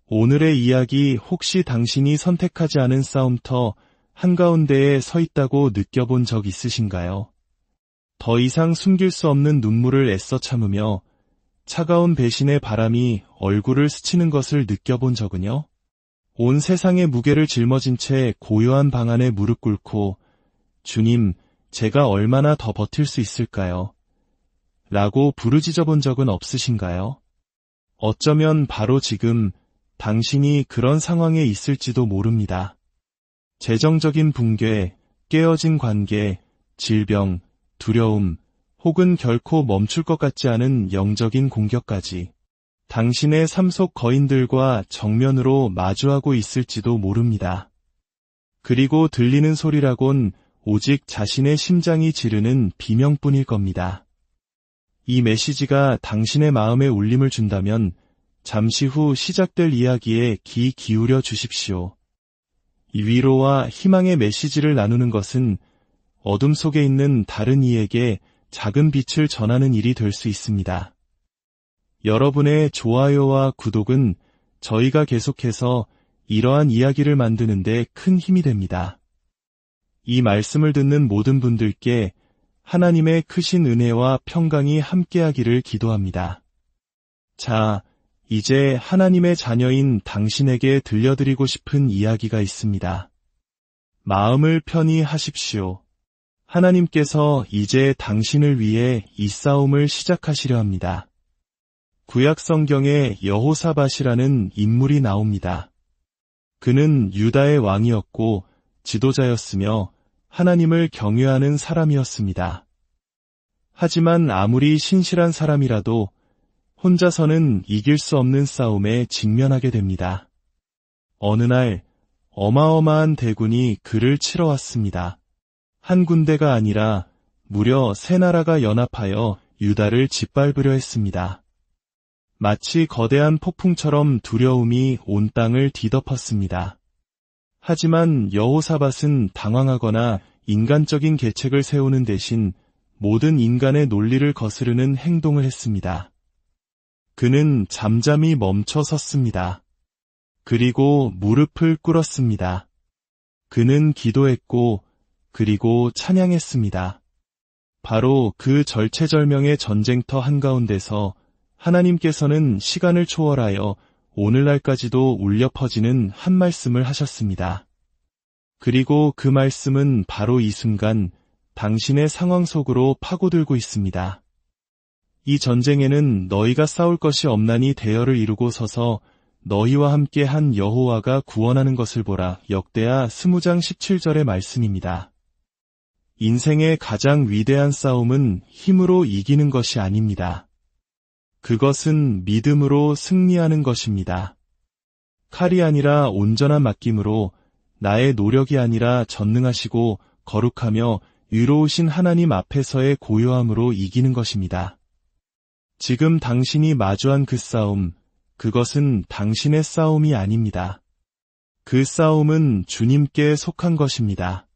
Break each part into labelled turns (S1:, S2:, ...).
S1: 오늘의 이야기 혹시 당신이 선택하지 않은 싸움터 한가운데에 서 있다고 느껴본 적 있으신가요? 더 이상 숨길 수 없는 눈물을 애써 참으며 차가운 배신의 바람이 얼굴을 스치는 것을 느껴본 적은요? 온 세상의 무게를 짊어진 채 고요한 방 안에 무릎 꿇고 주님, 제가 얼마나 더 버틸 수 있을까요? 라고 부르짖어 본 적은 없으신가요? 어쩌면 바로 지금 당신이 그런 상황에 있을지도 모릅니다. 재정적인 붕괴, 깨어진 관계, 질병, 두려움, 혹은 결코 멈출 것 같지 않은 영적인 공격까지 당신의 삶 속 거인들과 정면으로 마주하고 있을지도 모릅니다. 그리고 들리는 소리라곤 오직 자신의 심장이 지르는 비명뿐일 겁니다. 이 메시지가 당신의 마음에 울림을 준다면 잠시 후 시작될 이야기에 귀 기울여 주십시오. 이 위로와 희망의 메시지를 나누는 것은 어둠 속에 있는 다른 이에게 작은 빛을 전하는 일이 될 수 있습니다. 여러분의 좋아요와 구독은 저희가 계속해서 이러한 이야기를 만드는 데 큰 힘이 됩니다. 이 말씀을 듣는 모든 분들께 하나님의 크신 은혜와 평강이 함께하기를 기도합니다. 자, 이제 하나님의 자녀인 당신에게 들려드리고 싶은 이야기가 있습니다. 마음을 편히 하십시오. 하나님께서 이제 당신을 위해 이 싸움을 시작하시려 합니다. 구약 성경에 여호사밧이라는 인물이 나옵니다. 그는 유다의 왕이었고 지도자였으며 하나님을 경외하는 사람이었습니다. 하지만 아무리 신실한 사람이라도 혼자서는 이길 수 없는 싸움에 직면하게 됩니다. 어느 날 어마어마한 대군이 그를 치러 왔습니다. 한 군대가 아니라 무려 세 나라가 연합하여 유다를 짓밟으려 했습니다. 마치 거대한 폭풍처럼 두려움이 온 땅을 뒤덮었습니다. 하지만 여호사밧은 당황하거나 인간적인 계책을 세우는 대신 모든 인간의 논리를 거스르는 행동을 했습니다. 그는 잠잠히 멈춰 섰습니다. 그리고 무릎을 꿇었습니다. 그는 기도했고 그리고 찬양했습니다. 바로 그 절체절명의 전쟁터 한가운데서 하나님께서는 시간을 초월하여 오늘날까지도 울려 퍼지는 한 말씀을 하셨습니다. 그리고 그 말씀은 바로 이 순간 당신의 상황 속으로 파고들고 있습니다. 이 전쟁에는 너희가 싸울 것이 없나니 대열을 이루고 서서 너희와 함께 한 여호와가 구원하는 것을 보라. 역대하 20장 17절의 말씀입니다. 인생의 가장 위대한 싸움은 힘으로 이기는 것이 아닙니다. 그것은 믿음으로 승리하는 것입니다. 칼이 아니라 온전한 맡김으로 나의 노력이 아니라 전능하시고 거룩하며 위로우신 하나님 앞에서의 고요함으로 이기는 것입니다. 지금 당신이 마주한 그 싸움, 그것은 당신의 싸움이 아닙니다. 그 싸움은 주님께 속한 것입니다.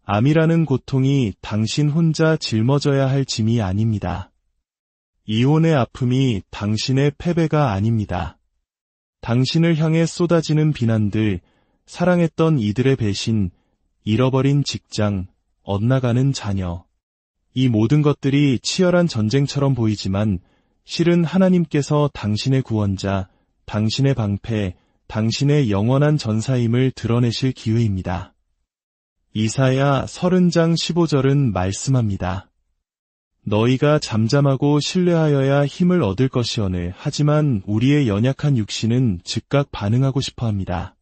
S1: 암이라는 고통이 당신 혼자 짊어져야 할 짐이 아닙니다. 이혼의 아픔이 당신의 패배가 아닙니다. 당신을 향해 쏟아지는 비난들, 사랑했던 이들의 배신, 잃어버린 직장, 엇나가는 자녀. 이 모든 것들이 치열한 전쟁처럼 보이지만 실은 하나님께서 당신의 구원자, 당신의 방패, 당신의 영원한 전사임을 드러내실 기회입니다. 이사야 30장 15절은 말씀합니다. 너희가 잠잠하고 신뢰하여야 힘을 얻을 것이오늘. 하지만 우리의 연약한 육신은 즉각 반응하고 싶어합니다.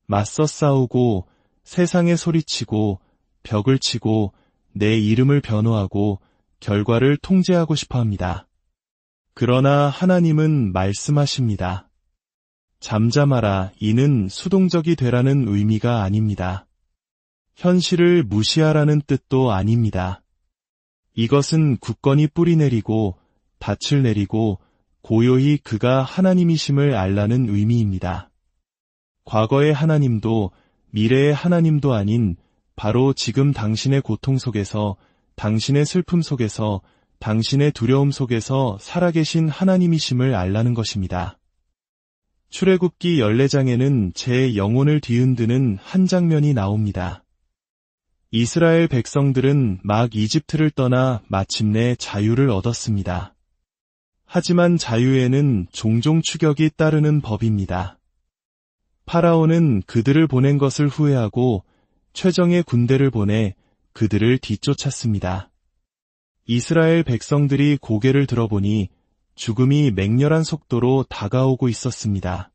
S1: 맞서 싸우고 세상에 소리치고 벽을 치고 내 이름을 변호하고 결과를 통제하고 싶어합니다. 그러나 하나님은 말씀하십니다. 잠잠하라. 이는 수동적이 되라는 의미가 아닙니다. 현실을 무시하라는 뜻도 아닙니다. 이것은 굳건히 뿌리 내리고 닻을 내리고 고요히 그가 하나님이심을 알라는 의미입니다. 과거의 하나님도 미래의 하나님도 아닌 바로 지금 당신의 고통 속에서, 당신의 슬픔 속에서, 당신의 두려움 속에서 살아계신 하나님이심을 알라는 것입니다. 출애굽기 14장에는 제 영혼을 뒤흔드는 한 장면이 나옵니다. 이스라엘 백성들은 막 이집트를 떠나 마침내 자유를 얻었습니다. 하지만 자유에는 종종 추격이 따르는 법입니다. 파라오는 그들을 보낸 것을 후회하고 최정예 군대를 보내 그들을 뒤쫓았습니다. 이스라엘 백성들이 고개를 들어보니 죽음이 맹렬한 속도로 다가오고 있었습니다.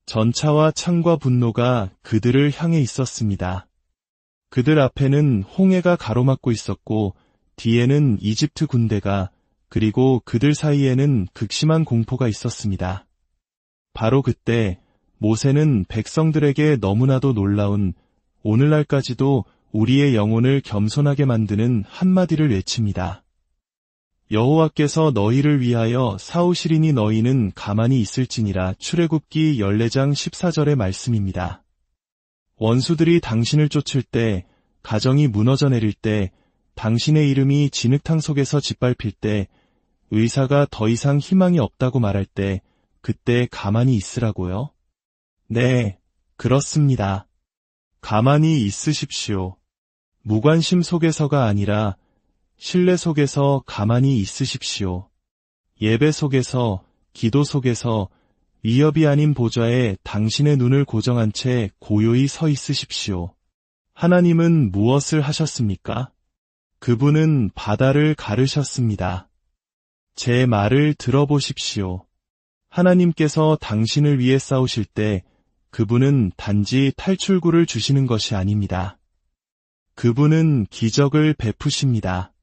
S1: 전차와 창과 분노가 그들을 향해 있었습니다. 그들 앞에는 홍해가 가로막고 있었고 뒤에는 이집트 군대가, 그리고 그들 사이에는 극심한 공포가 있었습니다. 바로 그때 모세는 백성들에게 너무나도 놀라운, 오늘날까지도 우리의 영혼을 겸손하게 만드는 한마디를 외칩니다. 여호와께서 너희를 위하여 싸우시리니 너희는 가만히 있을지니라. 출애굽기 14장 14절의 말씀입니다. 원수들이 당신을 쫓을 때, 가정이 무너져 내릴 때, 당신의 이름이 진흙탕 속에서 짓밟힐 때, 의사가 더 이상 희망이 없다고 말할 때, 그때 가만히 있으라고요? 네, 그렇습니다. 가만히 있으십시오. 무관심 속에서가 아니라 신뢰 속에서 가만히 있으십시오. 예배 속에서, 기도 속에서, 위협이 아닌 보좌에 당신의 눈을 고정한 채 고요히 서 있으십시오. 하나님은 무엇을 하셨습니까? 그분은 바다를 가르셨습니다. 제 말을 들어보십시오. 하나님께서 당신을 위해 싸우실 때 그분은 단지 탈출구를 주시는 것이 아닙니다. 그분은 기적을 베푸십니다.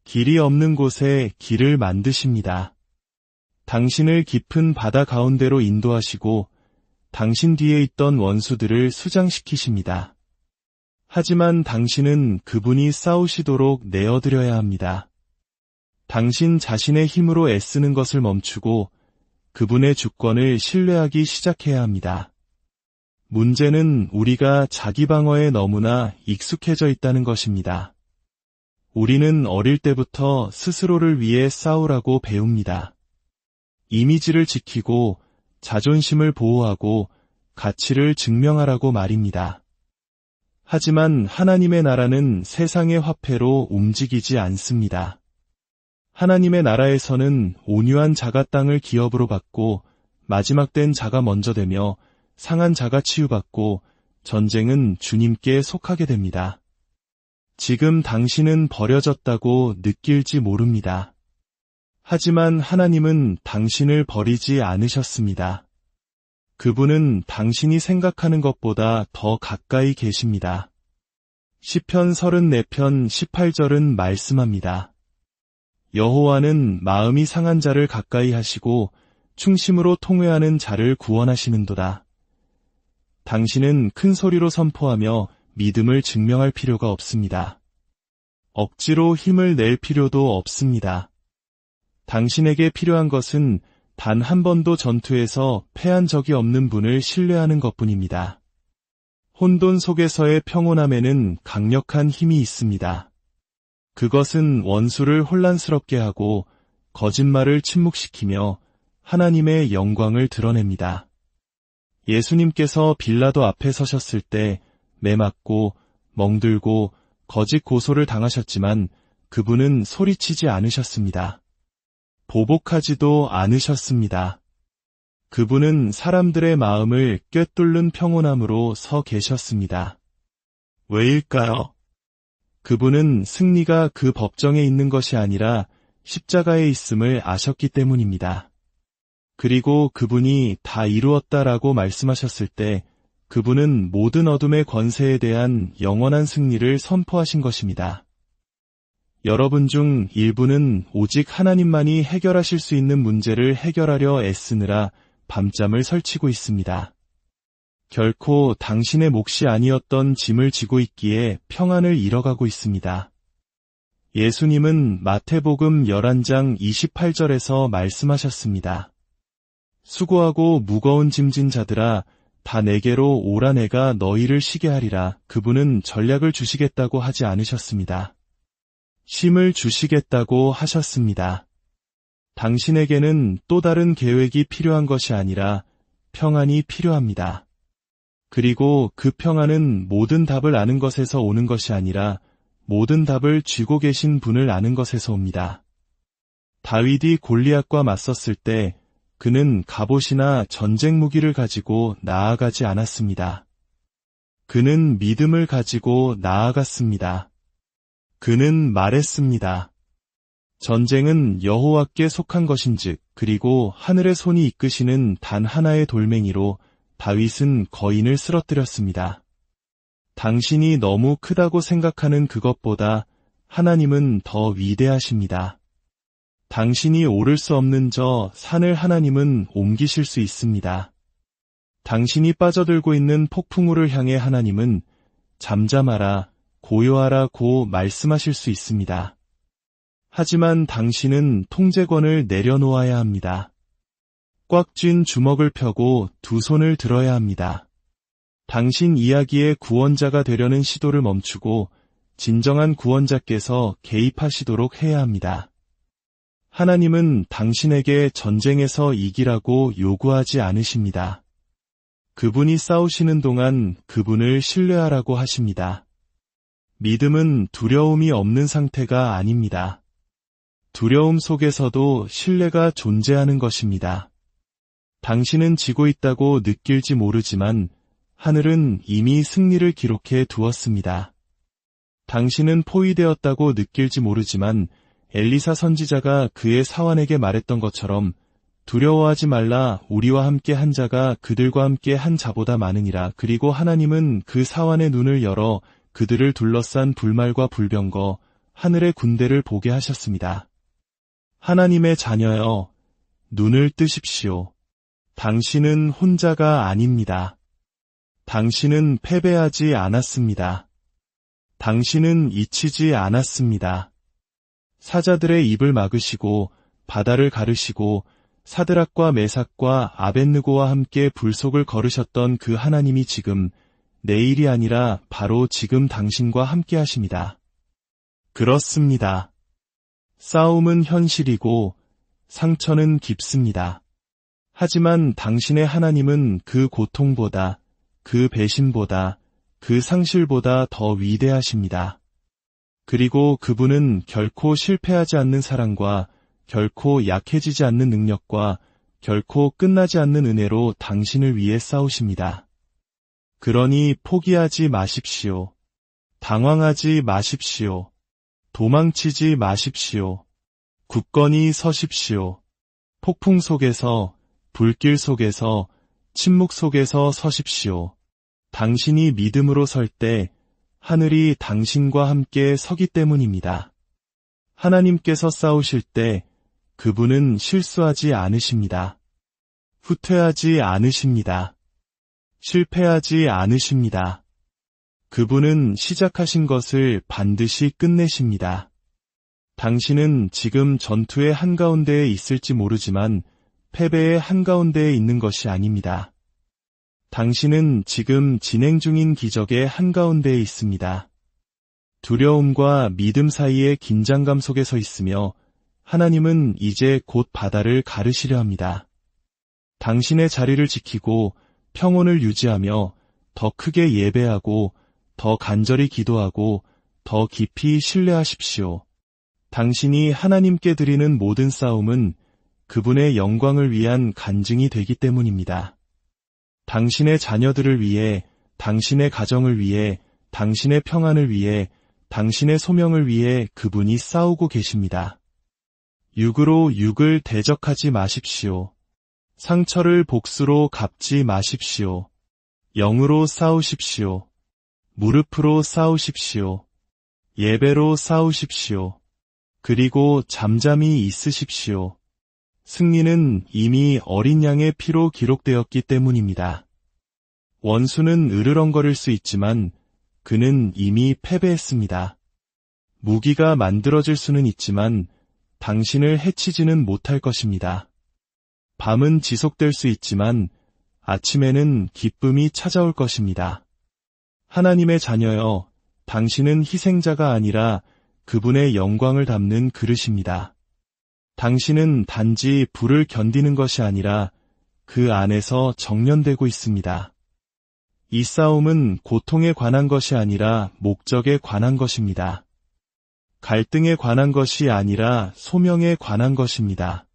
S1: 길이 없는 곳에 길을 만드십니다. 당신을 깊은 바다 가운데로 인도하시고 당신 뒤에 있던 원수들을 수장시키십니다. 하지만 당신은 그분이 싸우시도록 내어드려야 합니다. 당신 자신의 힘으로 애쓰는 것을 멈추고 그분의 주권을 신뢰하기 시작해야 합니다. 문제는 우리가 자기 방어에 너무나 익숙해져 있다는 것입니다. 우리는 어릴 때부터 스스로를 위해 싸우라고 배웁니다. 이미지를 지키고 자존심을 보호하고 가치를 증명하라고 말입니다. 하지만 하나님의 나라는 세상의 화폐로 움직이지 않습니다. 하나님의 나라에서는 온유한 자가 땅을 기업으로 받고 마지막 된 자가 먼저 되며 상한 자가 치유받고 전쟁은 주님께 속하게 됩니다. 지금 당신은 버려졌다고 느낄지 모릅니다. 하지만 하나님은 당신을 버리지 않으셨습니다. 그분은 당신이 생각하는 것보다 더 가까이 계십니다. 시편 34편 18절은 말씀합니다. 여호와는 마음이 상한 자를 가까이 하시고 충심으로 통회하는 자를 구원하시는도다. 당신은 큰 소리로 선포하며 믿음을 증명할 필요가 없습니다. 억지로 힘을 낼 필요도 없습니다. 당신에게 필요한 것은 단 한 번도 전투에서 패한 적이 없는 분을 신뢰하는 것뿐입니다. 혼돈 속에서의 평온함에는 강력한 힘이 있습니다. 그것은 원수를 혼란스럽게 하고 거짓말을 침묵시키며 하나님의 영광을 드러냅니다. 예수님께서 빌라도 앞에 서셨을 때 매맞고 멍들고 거짓 고소를 당하셨지만 그분은 소리치지 않으셨습니다. 보복하지도 않으셨습니다. 그분은 사람들의 마음을 꿰뚫는 평온함으로 서 계셨습니다. 왜일까요? 그분은 승리가 그 법정에 있는 것이 아니라 십자가에 있음을 아셨기 때문입니다. 그리고 그분이 다 이루었다라고 말씀하셨을 때 그분은 모든 어둠의 권세에 대한 영원한 승리를 선포하신 것입니다. 여러분 중 일부는 오직 하나님만이 해결하실 수 있는 문제를 해결하려 애쓰느라 밤잠을 설치고 있습니다. 결코 당신의 몫이 아니었던 짐을 지고 있기에 평안을 잃어가고 있습니다. 예수님은 마태복음 11장 28절에서 말씀하셨습니다. 수고하고 무거운 짐진 자들아 다 내게로 오라 내가 너희를 쉬게 하리라. 그분은 전략을 주시겠다고 하지 않으셨습니다. 쉼을 주시겠다고 하셨습니다. 당신에게는 또 다른 계획이 필요한 것이 아니라 평안이 필요합니다. 그리고 그 평안은 모든 답을 아는 것에서 오는 것이 아니라 모든 답을 쥐고 계신 분을 아는 것에서 옵니다. 다윗이 골리앗과 맞섰을 때 그는 갑옷이나 전쟁 무기를 가지고 나아가지 않았습니다. 그는 믿음을 가지고 나아갔습니다. 그는 말했습니다. 전쟁은 여호와께 속한 것인즉 그리고 하늘의 손이 이끄시는 단 하나의 돌멩이로 다윗은 거인을 쓰러뜨렸습니다. 당신이 너무 크다고 생각하는 그것보다 하나님은 더 위대하십니다. 당신이 오를 수 없는 저 산을 하나님은 옮기실 수 있습니다. 당신이 빠져들고 있는 폭풍우를 향해 하나님은 잠잠하라, 고요하라고 말씀하실 수 있습니다. 하지만 당신은 통제권을 내려놓아야 합니다. 꽉 쥔 주먹을 펴고 두 손을 들어야 합니다. 당신 이야기의 구원자가 되려는 시도를 멈추고 진정한 구원자께서 개입하시도록 해야 합니다. 하나님은 당신에게 전쟁에서 이기라고 요구하지 않으십니다. 그분이 싸우시는 동안 그분을 신뢰하라고 하십니다. 믿음은 두려움이 없는 상태가 아닙니다. 두려움 속에서도 신뢰가 존재하는 것입니다. 당신은 지고 있다고 느낄지 모르지만 하늘은 이미 승리를 기록해 두었습니다. 당신은 포위되었다고 느낄지 모르지만 엘리사 선지자가 그의 사환에게 말했던 것처럼 두려워하지 말라, 우리와 함께 한 자가 그들과 함께 한 자보다 많으니라. 그리고 하나님은 그 사환의 눈을 열어 그들을 둘러싼 불말과 불병거, 하늘의 군대를 보게 하셨습니다. 하나님의 자녀여, 눈을 뜨십시오. 당신은 혼자가 아닙니다. 당신은 패배하지 않았습니다. 당신은 잊히지 않았습니다. 사자들의 입을 막으시고 바다를 가르시고 사드락과 메삭과 아벳느고와 함께 불속을 거르셨던 그 하나님이 지금, 내일이 아니라 바로 지금 당신과 함께 하십니다. 그렇습니다. 싸움은 현실이고 상처는 깊습니다. 하지만 당신의 하나님은 그 고통보다, 그 배신보다, 그 상실보다 더 위대하십니다. 그리고 그분은 결코 실패하지 않는 사랑과 결코 약해지지 않는 능력과 결코 끝나지 않는 은혜로 당신을 위해 싸우십니다. 그러니 포기하지 마십시오. 당황하지 마십시오. 도망치지 마십시오. 굳건히 서십시오. 폭풍 속에서, 불길 속에서, 침묵 속에서 서십시오. 당신이 믿음으로 설 때 하늘이 당신과 함께 서기 때문입니다. 하나님께서 싸우실 때 그분은 실수하지 않으십니다. 후퇴하지 않으십니다. 실패하지 않으십니다. 그분은 시작하신 것을 반드시 끝내십니다. 당신은 지금 전투의 한가운데에 있을지 모르지만 패배의 한가운데에 있는 것이 아닙니다. 당신은 지금 진행 중인 기적의 한가운데에 있습니다. 두려움과 믿음 사이의 긴장감 속에 서 있으며 하나님은 이제 곧 바다를 가르시려 합니다. 당신의 자리를 지키고 평온을 유지하며 더 크게 예배하고 더 간절히 기도하고 더 깊이 신뢰하십시오. 당신이 하나님께 드리는 모든 싸움은 그분의 영광을 위한 간증이 되기 때문입니다. 당신의 자녀들을 위해, 당신의 가정을 위해, 당신의 평안을 위해, 당신의 소명을 위해 그분이 싸우고 계십니다. 육으로 육을 대적하지 마십시오. 상처를 복수로 갚지 마십시오. 영으로 싸우십시오. 무릎으로 싸우십시오. 예배로 싸우십시오. 그리고 잠잠히 있으십시오. 승리는 이미 어린 양의 피로 기록되었기 때문입니다. 원수는 으르렁거릴 수 있지만 그는 이미 패배했습니다. 무기가 만들어질 수는 있지만 당신을 해치지는 못할 것입니다. 밤은 지속될 수 있지만 아침에는 기쁨이 찾아올 것입니다. 하나님의 자녀여, 당신은 희생자가 아니라 그분의 영광을 담는 그릇입니다. 당신은 단지 불을 견디는 것이 아니라 그 안에서 정련되고 있습니다. 이 싸움은 고통에 관한 것이 아니라 목적에 관한 것입니다. 갈등에 관한 것이 아니라 소명에 관한 것입니다.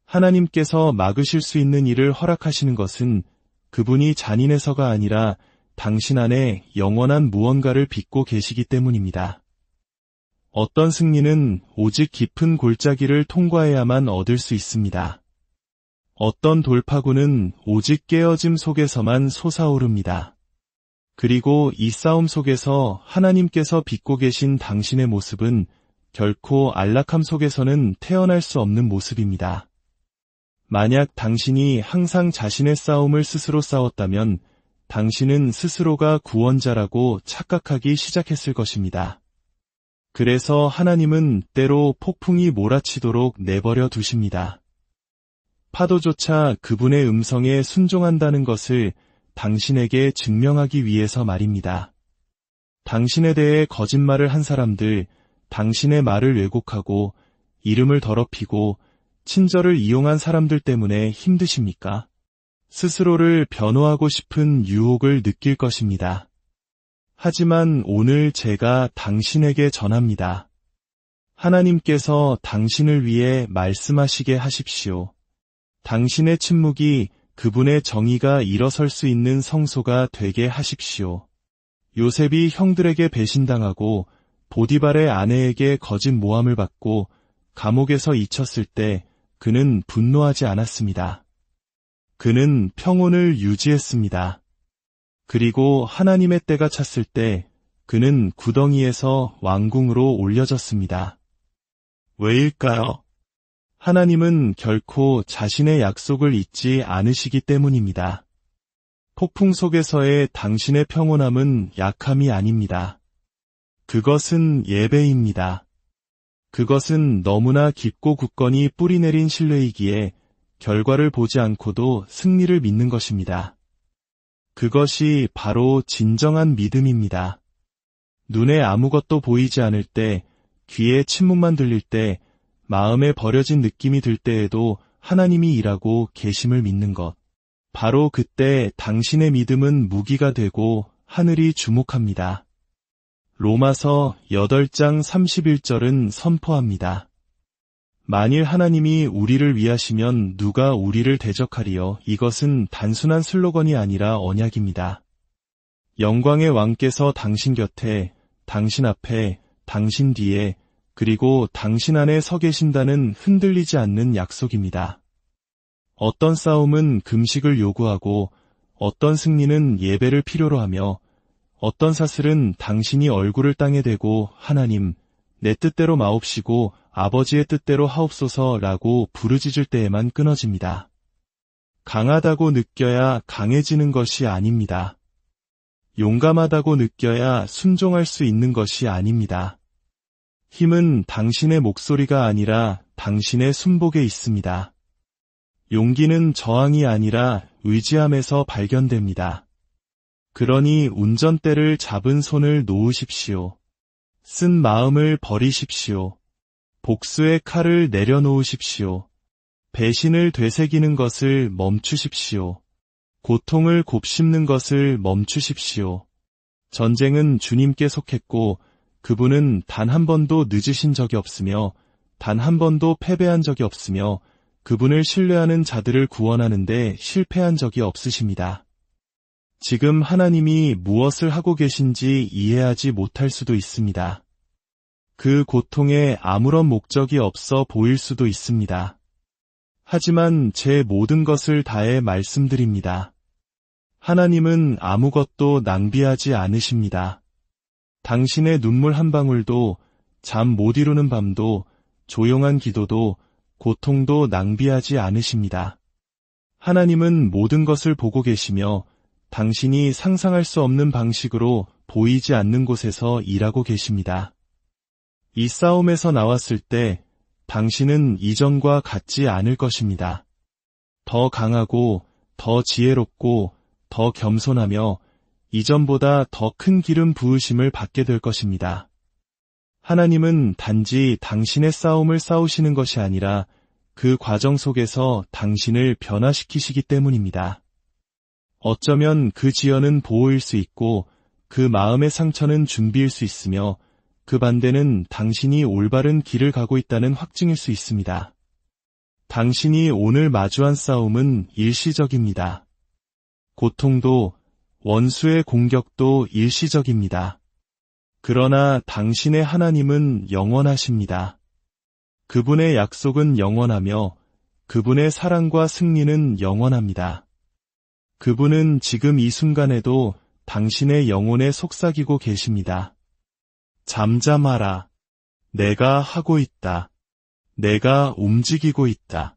S1: 하나님께서 막으실 수 있는 일을 허락하시는 것은 그분이 잔인해서가 아니라 당신 안에 영원한 무언가를 빚고 계시기 때문입니다. 어떤 승리는 오직 깊은 골짜기를 통과해야만 얻을 수 있습니다. 어떤 돌파구는 오직 깨어짐 속에서만 솟아오릅니다. 그리고 이 싸움 속에서 하나님께서 빚고 계신 당신의 모습은 결코 안락함 속에서는 태어날 수 없는 모습입니다. 만약 당신이 항상 자신의 싸움을 스스로 싸웠다면 당신은 스스로가 구원자라고 착각하기 시작했을 것입니다. 그래서 하나님은 때로 폭풍이 몰아치도록 내버려 두십니다. 파도조차 그분의 음성에 순종한다는 것을 당신에게 증명하기 위해서 말입니다. 당신에 대해 거짓말을 한 사람들, 당신의 말을 왜곡하고 이름을 더럽히고 친절을 이용한 사람들 때문에 힘드십니까? 스스로를 변호하고 싶은 유혹을 느낄 것입니다. 하지만 오늘 제가 당신에게 전합니다. 하나님께서 당신을 위해 말씀하시게 하십시오. 당신의 침묵이 그분의 정의가 일어설 수 있는 성소가 되게 하십시오. 요셉이 형들에게 배신당하고 보디발의 아내에게 거짓 모함을 받고 감옥에서 잊혔을 때 그는 분노하지 않았습니다. 그는 평온을 유지했습니다. 그리고 하나님의 때가 찼을 때 그는 구덩이에서 왕궁으로 올려졌습니다. 왜일까요? 하나님은 결코 자신의 약속을 잊지 않으시기 때문입니다. 폭풍 속에서의 당신의 평온함은 약함이 아닙니다. 그것은 예배입니다. 그것은 너무나 깊고 굳건히 뿌리내린 신뢰이기에 결과를 보지 않고도 승리를 믿는 것입니다. 그것이 바로 진정한 믿음입니다. 눈에 아무것도 보이지 않을 때, 귀에 침묵만 들릴 때, 마음에 버려진 느낌이 들 때에도 하나님이 일하고 계심을 믿는 것. 바로 그때 당신의 믿음은 무기가 되고 하늘이 주목합니다. 로마서 8장 31절은 선포합니다. 만일 하나님이 우리를 위하시면 누가 우리를 대적하리요? 이것은 단순한 슬로건이 아니라 언약입니다. 영광의 왕께서 당신 곁에, 당신 앞에, 당신 뒤에, 그리고 당신 안에 서 계신다는 흔들리지 않는 약속입니다. 어떤 싸움은 금식을 요구하고 어떤 승리는 예배를 필요로 하며 어떤 사슬은 당신이 얼굴을 땅에 대고 하나님, 내 뜻대로 마옵시고 아버지의 뜻대로 하옵소서라고 부르짖을 때에만 끊어집니다. 강하다고 느껴야 강해지는 것이 아닙니다. 용감하다고 느껴야 순종할 수 있는 것이 아닙니다. 힘은 당신의 목소리가 아니라 당신의 순복에 있습니다. 용기는 저항이 아니라 의지함에서 발견됩니다. 그러니 운전대를 잡은 손을 놓으십시오. 쓴 마음을 버리십시오. 복수의 칼을 내려놓으십시오. 배신을 되새기는 것을 멈추십시오. 고통을 곱씹는 것을 멈추십시오. 전쟁은 주님께 속했고 그분은 단 한 번도 늦으신 적이 없으며 단 한 번도 패배한 적이 없으며 그분을 신뢰하는 자들을 구원하는데 실패한 적이 없으십니다. 지금 하나님이 무엇을 하고 계신지 이해하지 못할 수도 있습니다. 그 고통에 아무런 목적이 없어 보일 수도 있습니다. 하지만 제 모든 것을 다해 말씀드립니다. 하나님은 아무것도 낭비하지 않으십니다. 당신의 눈물 한 방울도, 잠 못 이루는 밤도, 조용한 기도도, 고통도 낭비하지 않으십니다. 하나님은 모든 것을 보고 계시며 당신이 상상할 수 없는 방식으로 보이지 않는 곳에서 일하고 계십니다. 이 싸움에서 나왔을 때 당신은 이전과 같지 않을 것입니다. 더 강하고, 더 지혜롭고, 더 겸손하며 이전보다 더 큰 기름 부으심을 받게 될 것입니다. 하나님은 단지 당신의 싸움을 싸우시는 것이 아니라 그 과정 속에서 당신을 변화시키시기 때문입니다. 어쩌면 그 지연은 보호일 수 있고 그 마음의 상처는 준비일 수 있으며 그 반대는 당신이 올바른 길을 가고 있다는 확증일 수 있습니다. 당신이 오늘 마주한 싸움은 일시적입니다. 고통도 원수의 공격도 일시적입니다. 그러나 당신의 하나님은 영원하십니다. 그분의 약속은 영원하며 그분의 사랑과 승리는 영원합니다. 그분은 지금 이 순간에도 당신의 영혼에 속삭이고 계십니다. 잠잠하라. 내가 하고 있다. 내가 움직이고 있다.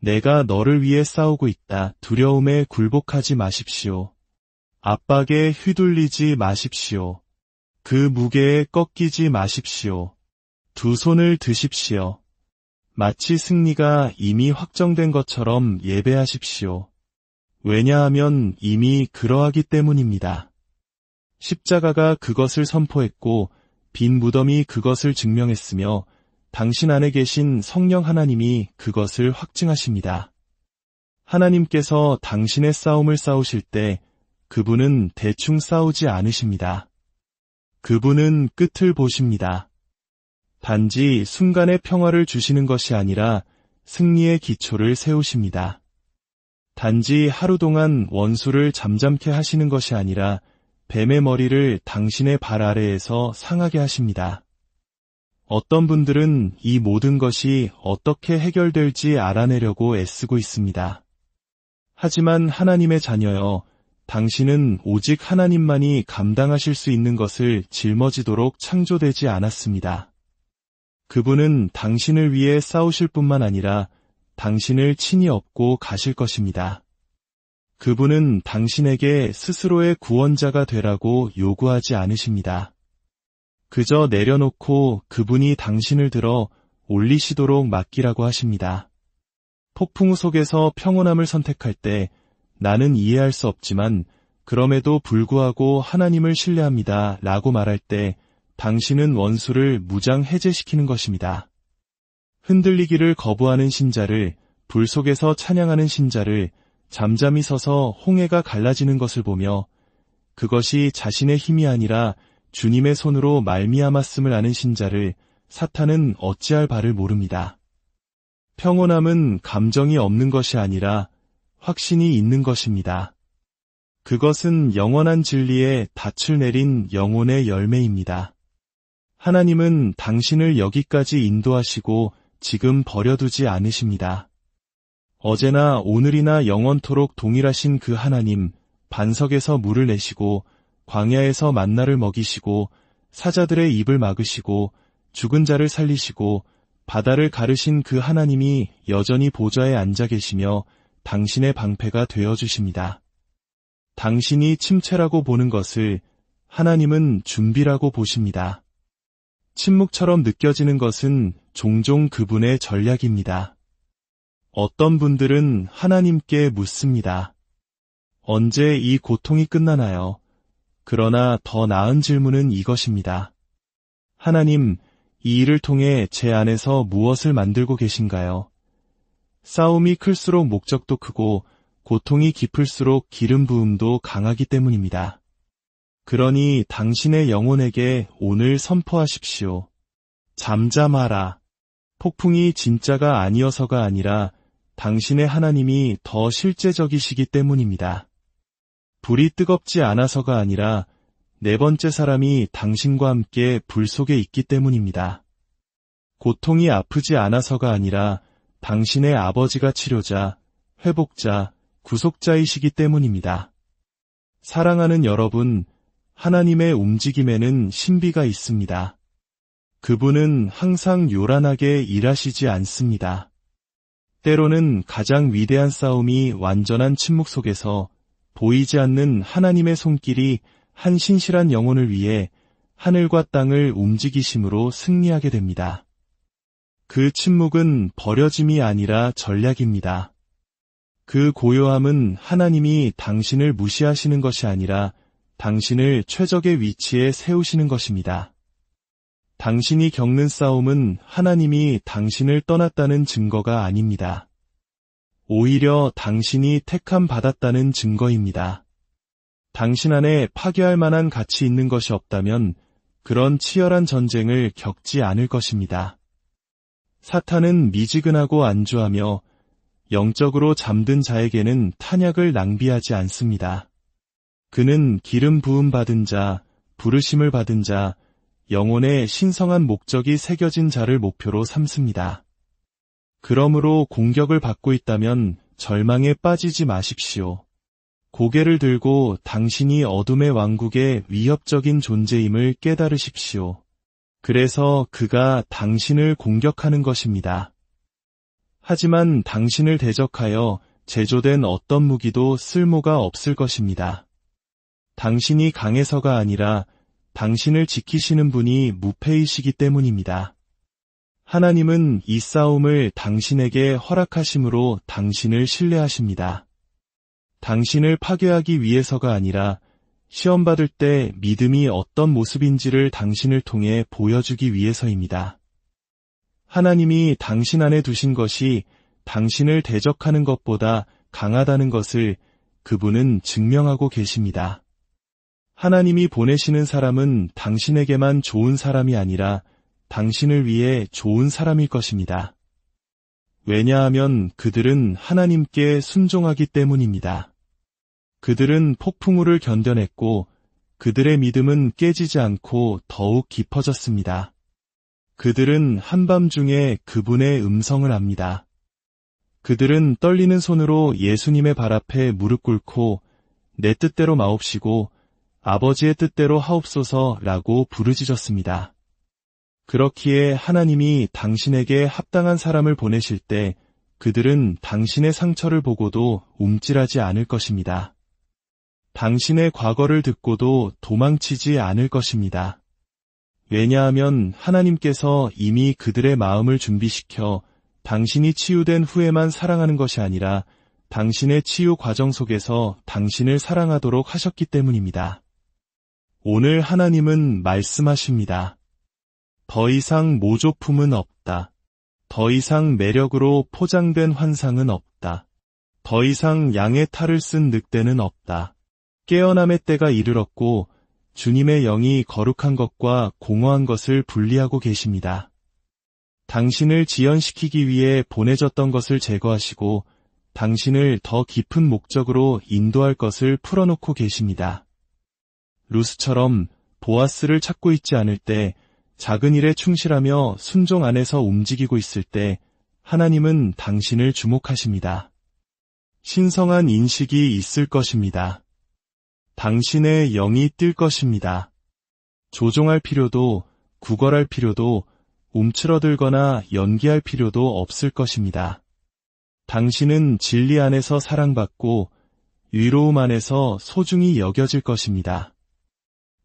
S1: 내가 너를 위해 싸우고 있다. 두려움에 굴복하지 마십시오. 압박에 휘둘리지 마십시오. 그 무게에 꺾이지 마십시오. 두 손을 드십시오. 마치 승리가 이미 확정된 것처럼 예배하십시오. 왜냐하면 이미 그러하기 때문입니다. 십자가가 그것을 선포했고 빈 무덤이 그것을 증명했으며 당신 안에 계신 성령 하나님이 그것을 확증하십니다. 하나님께서 당신의 싸움을 싸우실 때 그분은 대충 싸우지 않으십니다. 그분은 끝을 보십니다. 단지 순간의 평화를 주시는 것이 아니라 승리의 기초를 세우십니다. 단지 하루 동안 원수를 잠잠케 하시는 것이 아니라 뱀의 머리를 당신의 발 아래에서 상하게 하십니다. 어떤 분들은 이 모든 것이 어떻게 해결될지 알아내려고 애쓰고 있습니다. 하지만 하나님의 자녀여, 당신은 오직 하나님만이 감당하실 수 있는 것을 짊어지도록 창조되지 않았습니다. 그분은 당신을 위해 싸우실 뿐만 아니라 당신을 친히 업고 가실 것입니다. 그분은 당신에게 스스로의 구원자가 되라고 요구하지 않으십니다. 그저 내려놓고 그분이 당신을 들어 올리시도록 맡기라고 하십니다. 폭풍우 속에서 평온함을 선택할 때 나는 이해할 수 없지만 그럼에도 불구하고 하나님을 신뢰합니다 라고 말할 때 당신은 원수를 무장 해제시키는 것입니다. 흔들리기를 거부하는 신자를, 불 속에서 찬양하는 신자를, 잠잠히 서서 홍해가 갈라지는 것을 보며 그것이 자신의 힘이 아니라 주님의 손으로 말미암았음을 아는 신자를 사탄은 어찌할 바를 모릅니다. 평온함은 감정이 없는 것이 아니라 확신이 있는 것입니다. 그것은 영원한 진리에 닻을 내린 영혼의 열매입니다. 하나님은 당신을 여기까지 인도하시고 지금 버려두지 않으십니다. 어제나 오늘이나 영원토록 동일하신 그 하나님, 반석에서 물을 내시고 광야에서 만나를 먹이시고 사자들의 입을 막으시고 죽은 자를 살리시고 바다를 가르신 그 하나님이 여전히 보좌에 앉아 계시며 당신의 방패가 되어주십니다. 당신이 침체라고 보는 것을 하나님은 준비라고 보십니다. 침묵처럼 느껴지는 것은 종종 그분의 전략입니다. 어떤 분들은 하나님께 묻습니다. 언제 이 고통이 끝나나요? 그러나 더 나은 질문은 이것입니다. 하나님, 이 일을 통해 제 안에서 무엇을 만들고 계신가요? 싸움이 클수록 목적도 크고 고통이 깊을수록 기름 부음도 강하기 때문입니다. 그러니 당신의 영혼에게 오늘 선포하십시오. 잠잠하라. 폭풍이 진짜가 아니어서가 아니라 당신의 하나님이 더 실제적이시기 때문입니다. 불이 뜨겁지 않아서가 아니라 네 번째 사람이 당신과 함께 불 속에 있기 때문입니다. 고통이 아프지 않아서가 아니라 당신의 아버지가 치료자, 회복자, 구속자이시기 때문입니다. 사랑하는 여러분, 하나님의 움직임에는 신비가 있습니다. 그분은 항상 요란하게 일하시지 않습니다. 때로는 가장 위대한 싸움이 완전한 침묵 속에서 보이지 않는 하나님의 손길이 한 신실한 영혼을 위해 하늘과 땅을 움직이심으로 승리하게 됩니다. 그 침묵은 버려짐이 아니라 전략입니다. 그 고요함은 하나님이 당신을 무시하시는 것이 아니라 당신을 최적의 위치에 세우시는 것입니다. 당신이 겪는 싸움은 하나님이 당신을 떠났다는 증거가 아닙니다. 오히려 당신이 택함 받았다는 증거입니다. 당신 안에 파괴할 만한 가치 있는 것이 없다면 그런 치열한 전쟁을 겪지 않을 것입니다. 사탄은 미지근하고 안주하며 영적으로 잠든 자에게는 탄약을 낭비하지 않습니다. 그는 기름 부음 받은 자, 부르심을 받은 자, 영혼의 신성한 목적이 새겨진 자를 목표로 삼습니다. 그러므로 공격을 받고 있다면 절망에 빠지지 마십시오. 고개를 들고 당신이 어둠의 왕국의 위협적인 존재임을 깨달으십시오. 그래서 그가 당신을 공격하는 것입니다. 하지만 당신을 대적하여 제조된 어떤 무기도 쓸모가 없을 것입니다. 당신이 강해서가 아니라 당신을 지키시는 분이 무패이시기 때문입니다. 하나님은 이 싸움을 당신에게 허락하심으로 당신을 신뢰하십니다. 당신을 파괴하기 위해서가 아니라 시험받을 때 믿음이 어떤 모습인지를 당신을 통해 보여주기 위해서입니다. 하나님이 당신 안에 두신 것이 당신을 대적하는 것보다 강하다는 것을 그분은 증명하고 계십니다. 하나님이 보내시는 사람은 당신에게만 좋은 사람이 아니라 당신을 위해 좋은 사람일 것입니다. 왜냐하면 그들은 하나님께 순종하기 때문입니다. 그들은 폭풍우를 견뎌냈고 그들의 믿음은 깨지지 않고 더욱 깊어졌습니다. 그들은 한밤중에 그분의 음성을 압니다. 그들은 떨리는 손으로 예수님의 발 앞에 무릎 꿇고 내 뜻대로 마옵시고 아버지의 뜻대로 하옵소서라고 부르짖었습니다. 그렇기에 하나님이 당신에게 합당한 사람을 보내실 때 그들은 당신의 상처를 보고도 움찔하지 않을 것입니다. 당신의 과거를 듣고도 도망치지 않을 것입니다. 왜냐하면 하나님께서 이미 그들의 마음을 준비시켜 당신이 치유된 후에만 사랑하는 것이 아니라 당신의 치유 과정 속에서 당신을 사랑하도록 하셨기 때문입니다. 오늘 하나님은 말씀하십니다. 더 이상 모조품은 없다. 더 이상 매력으로 포장된 환상은 없다. 더 이상 양의 탈을 쓴 늑대는 없다. 깨어남의 때가 이르렀고 주님의 영이 거룩한 것과 공허한 것을 분리하고 계십니다. 당신을 지연시키기 위해 보내졌던 것을 제거하시고 당신을 더 깊은 목적으로 인도할 것을 풀어놓고 계십니다. 루스처럼 보아스를 찾고 있지 않을 때, 작은 일에 충실하며 순종 안에서 움직이고 있을 때 하나님은 당신을 주목하십니다. 신성한 인식이 있을 것입니다. 당신의 영이 뛸 것입니다. 조종할 필요도 구걸할 필요도 움츠러들거나 연기할 필요도 없을 것입니다. 당신은 진리 안에서 사랑받고 위로움 안에서 소중히 여겨질 것입니다.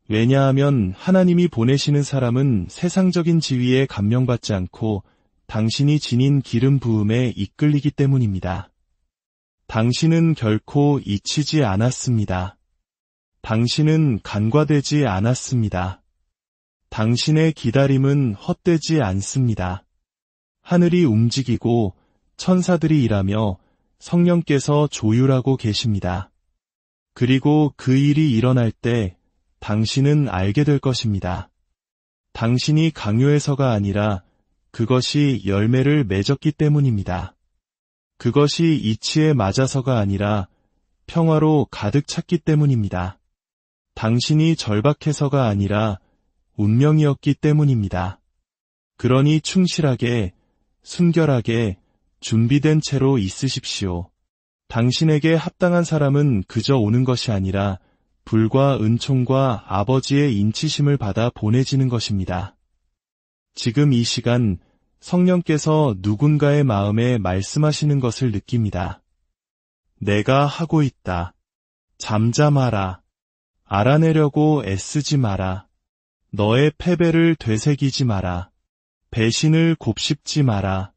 S1: 왜냐하면 하나님이 보내시는 사람은 세상적인 지위에 감명받지 않고 당신이 지닌 기름 부음에 이끌리기 때문입니다. 당신은 결코 잊히지 않았습니다. 당신은 간과되지 않았습니다. 당신의 기다림은 헛되지 않습니다. 하늘이 움직이고 천사들이 일하며 성령께서 조율하고 계십니다. 그리고 그 일이 일어날 때 당신은 알게 될 것입니다. 당신이 강요해서가 아니라 그것이 열매를 맺었기 때문입니다. 그것이 이치에 맞아서가 아니라 평화로 가득 찼기 때문입니다. 당신이 절박해서가 아니라 운명이었기 때문입니다. 그러니 충실하게, 순결하게 준비된 채로 있으십시오. 당신에게 합당한 사람은 그저 오는 것이 아니라 불과 은총과 아버지의 인치심을 받아 보내지는 것입니다. 지금 이 시간 성령께서 누군가의 마음에 말씀하시는 것을 느낍니다. 내가 하고 있다. 잠잠하라. 알아내려고 애쓰지 마라. 너의 패배를 되새기지 마라. 배신을 곱씹지 마라.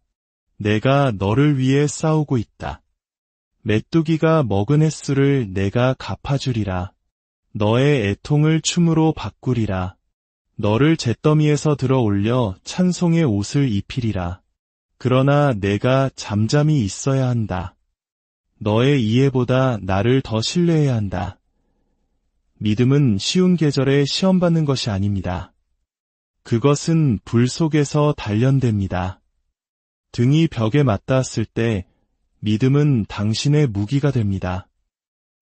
S1: 내가 너를 위해 싸우고 있다. 메뚜기가 먹은 횟수를 내가 갚아주리라. 너의 애통을 춤으로 바꾸리라. 너를 잿더미에서 들어 올려 찬송의 옷을 입히리라. 그러나 내가 잠잠히 있어야 한다. 너의 이해보다 나를 더 신뢰해야 한다. 믿음은 쉬운 계절에 시험받는 것이 아닙니다. 그것은 불 속에서 단련됩니다. 등이 벽에 맞닿았을 때 믿음은 당신의 무기가 됩니다.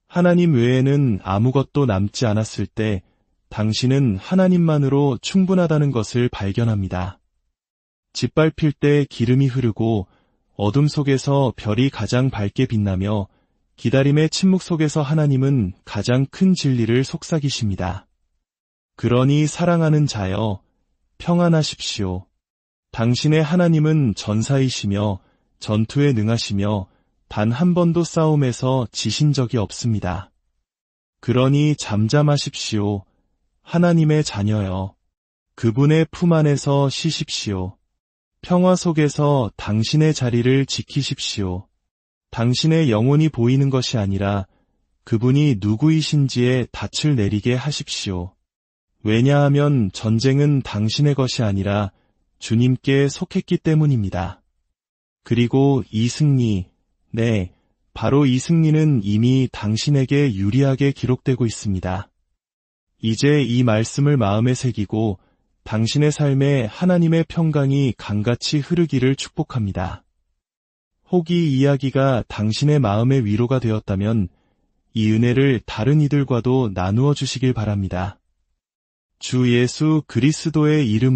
S1: 하나님 외에는 아무것도 남지 않았을 때 당신은 하나님만으로 충분하다는 것을 발견합니다. 짓밟힐 때 기름이 흐르고 어둠 속에서 별이 가장 밝게 빛나며 기다림의 침묵 속에서 하나님은 가장 큰 진리를 속삭이십니다. 그러니 사랑하는 자여, 평안하십시오. 당신의 하나님은 전사이시며 전투에 능하시며 단 한 번도 싸움에서 지신 적이 없습니다. 그러니 잠잠하십시오. 하나님의 자녀여. 그분의 품 안에서 쉬십시오. 평화 속에서 당신의 자리를 지키십시오. 당신의 영혼이 보이는 것이 아니라 그분이 누구이신지에 닻을 내리게 하십시오. 왜냐하면 전쟁은 당신의 것이 아니라 주님께 속했기 때문입니다. 그리고 이 승리, 네, 바로 이 승리는 이미 당신에게 유리하게 기록되고 있습니다. 이제 이 말씀을 마음에 새기고 당신의 삶에 하나님의 평강이 강같이 흐르기를 축복합니다. 혹 이 이야기가 당신의 마음의 위로가 되었다면 이 은혜를 다른 이들과도 나누어 주시길 바랍니다. 주 예수 그리스도의 이름으로